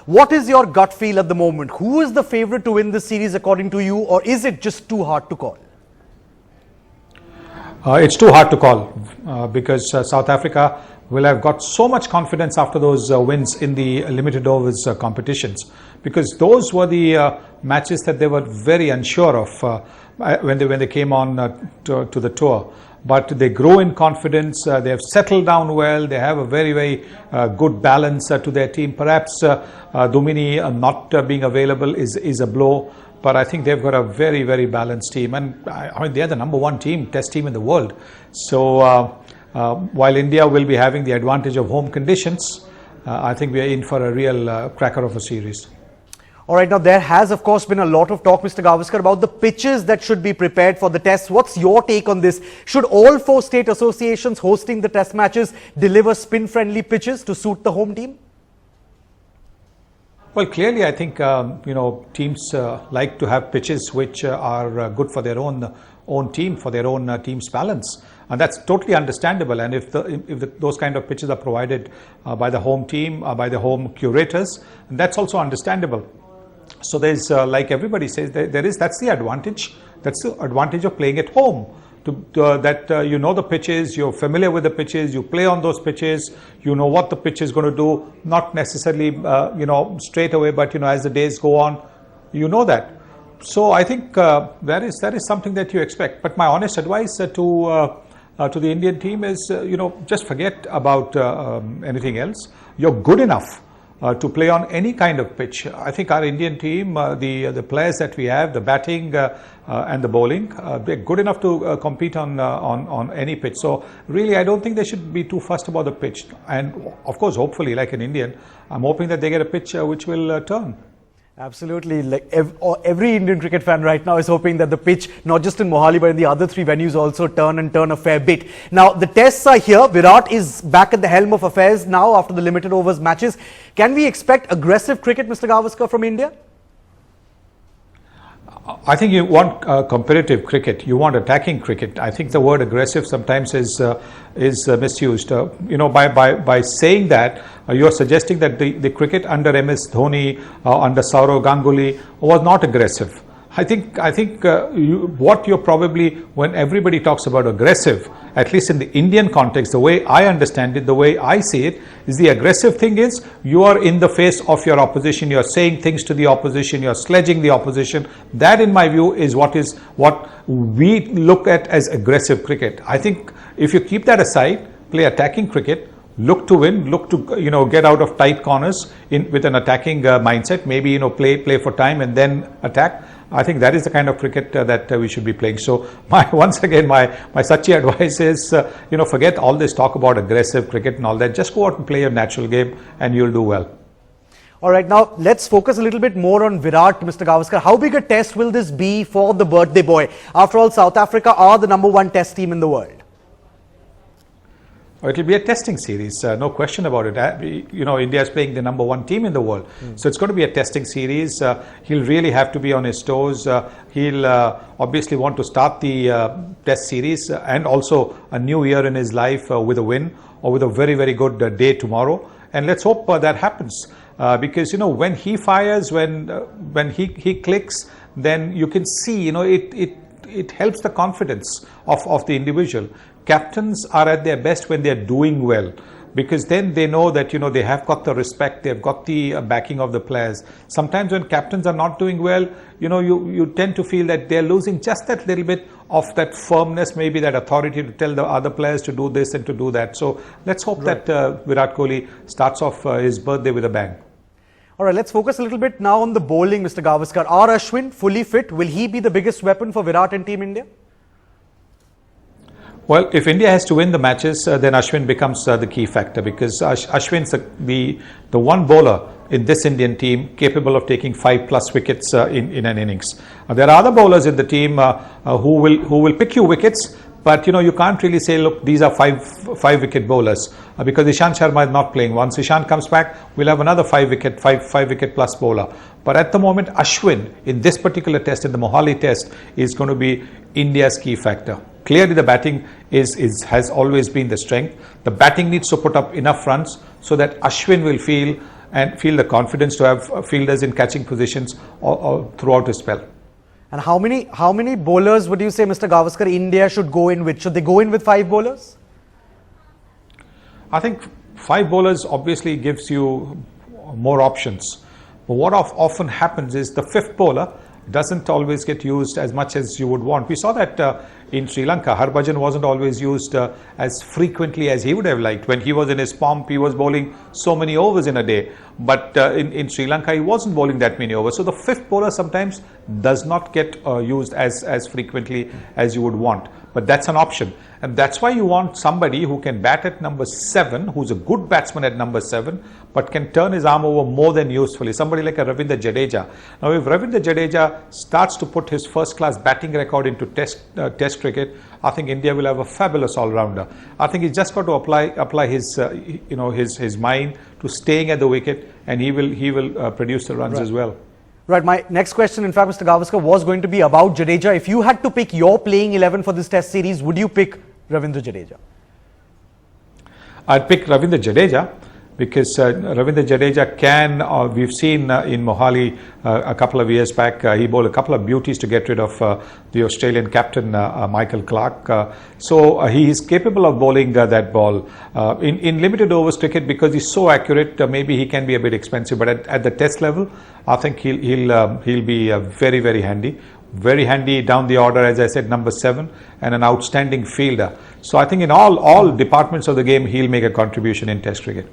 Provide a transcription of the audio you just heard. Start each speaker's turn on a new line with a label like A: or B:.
A: What is your gut feel at the moment? Who is the favourite to win this series according to you, or is it just too hard to call?
B: It's too hard to call because South Africa will have got so much confidence after those wins in the limited overs competitions, because those were the matches that they were very unsure of when they came on to the tour. But they grow in confidence, they have settled down well, they have a very good balance to their team. Perhaps Dumini not being available is a blow, but I think they've got a very balanced team, and I mean they're the number one team, test team in the world. So while India will be having the advantage of home conditions, I think we are in for a real cracker of a series.
A: All right, now there has of course been a lot of talk, Mr. Gavaskar, about the pitches that should be prepared for the tests. What's your take on this? Should all 4 state associations hosting the test matches deliver spin-friendly pitches to suit the home team?
B: Well, clearly I think teams like to have pitches which are good for their own team, for their own team's balance, and that's totally understandable. And if those kind of pitches are provided by the home team, by the home curators, that's also understandable. So there's like everybody says, that's the advantage. That's the advantage of playing at home. You know the pitches, you're familiar with the pitches, you play on those pitches, you know what the pitch is going to do. Not necessarily straight away, but as the days go on, you know that. So I think that is something that you expect. But my honest advice to the Indian team is just forget about anything else. You're good enough to play on any kind of pitch. I think our Indian team, the players that we have, the batting and the bowling, they're good enough to compete on any pitch. So really, I don't think they should be too fussed about the pitch. And of course, hopefully, like an Indian, I'm hoping that they get a pitch which will turn.
A: Absolutely. Like every Indian cricket fan right now is hoping that the pitch, not just in Mohali, but in the other 3 venues also turn a fair bit. Now, the tests are here. Virat is back at the helm of affairs now after the limited overs matches. Can we expect aggressive cricket, Mr. Gavaskar, from India?
B: I think you want competitive cricket. You want attacking cricket. I think the word aggressive sometimes is misused. By saying that, you are suggesting that the cricket under MS Dhoni, under Saurav Ganguly was not aggressive. I think what you're probably, when everybody talks about aggressive, at least in the Indian context, the way I understand it, the way I see it, is the aggressive thing is you are in the face of your opposition, you're saying things to the opposition, you're sledging the opposition. That, in my view, is what we look at as aggressive cricket. I think if you keep that aside, play attacking cricket, look to win, look to get out of tight corners with an attacking mindset. Maybe play for time and then attack. I think that is the kind of cricket that we should be playing. So once again, my Sachi advice is forget all this talk about aggressive cricket and all that. Just go out and play your natural game, and you'll do well.
A: All right, now let's focus a little bit more on Virat, Mr. Gavaskar. How big a test will this be for the birthday boy? After all, South Africa are the number 1 test team in the world.
B: It will be a testing series, no question about it. India is playing the number 1 team in the world. So it's going to be a testing series. He'll really have to be on his toes. He'll obviously want to start the test series and also a new year in his life with a win or with a very good day tomorrow. And let's hope that happens. Because, when he fires, when he clicks, then you can see, it helps the confidence of the individual. Captains are at their best when they're doing well, because then they know that they have got the respect, they've got the backing of the players. Sometimes when captains are not doing well, you tend to feel that they're losing just that little bit of that firmness, maybe that authority to tell the other players to do this and to do that. So let's hope that Virat Kohli starts off his birthday with a bang.
A: All right, let's focus a little bit now on the bowling, Mr. Gavaskar. Are Ashwin fully fit? Will he be the biggest weapon for Virat and Team India?
B: Well, if India has to win the matches, then Ashwin becomes the key factor, because Ashwin's the one bowler in this Indian team capable of taking 5+ wickets in an innings. There are other bowlers in the team who will pick you wickets, but you can't really say, look, these are five wicket bowlers, because Ishant Sharma is not playing. Once Ishant comes back, we'll have another 5 wicket plus bowler. But at the moment, Ashwin in this particular test, in the Mohali test, is going to be India's key factor. Clearly, the batting has always been the strength. The batting needs to put up enough runs so that Ashwin will feel and feel the confidence to have fielders in catching positions or throughout his spell.
A: And how many bowlers would you say, Mr. Gavaskar, India should go in with? Should they go in with 5 bowlers?
B: I think 5 bowlers obviously gives you more options. But what often happens is the 5th bowler doesn't always get used as much as you would want. We saw that in Sri Lanka. Harbhajan wasn't always used as frequently as he would have liked. When he was in his pomp, he was bowling so many overs in a day. But in Sri Lanka, he wasn't bowling that many overs. So the 5th bowler sometimes does not get used as frequently as you would want. But that's an option. And that's why you want somebody who can bat at number 7, who's a good batsman at number 7, but can turn his arm over more than usefully. Somebody like a Ravindra Jadeja. Now, if Ravindra Jadeja starts to put his first-class batting record into test cricket, I think India will have a fabulous all-rounder. I think he's just got to apply his his mind to staying at the wicket, and he will produce the runs as well.
A: Right, my next question, in fact, Mr. Gavaskar, was going to be about Jadeja. If you had to pick your playing 11 for this test series, would you pick Ravindra Jadeja?
B: I'd pick Ravindra Jadeja because Ravindra Jadeja can, we've seen in Mohali a couple of years back, he bowled a couple of beauties to get rid of the Australian captain, Michael Clarke. So he is capable of bowling that ball. In limited overs cricket, because he's so accurate, maybe he can be a bit expensive, but at the test level, I think he'll be very, very handy. Very handy down the order, as I said, number 7, and an outstanding fielder. So I think in all departments of the game, he'll make a contribution in test cricket.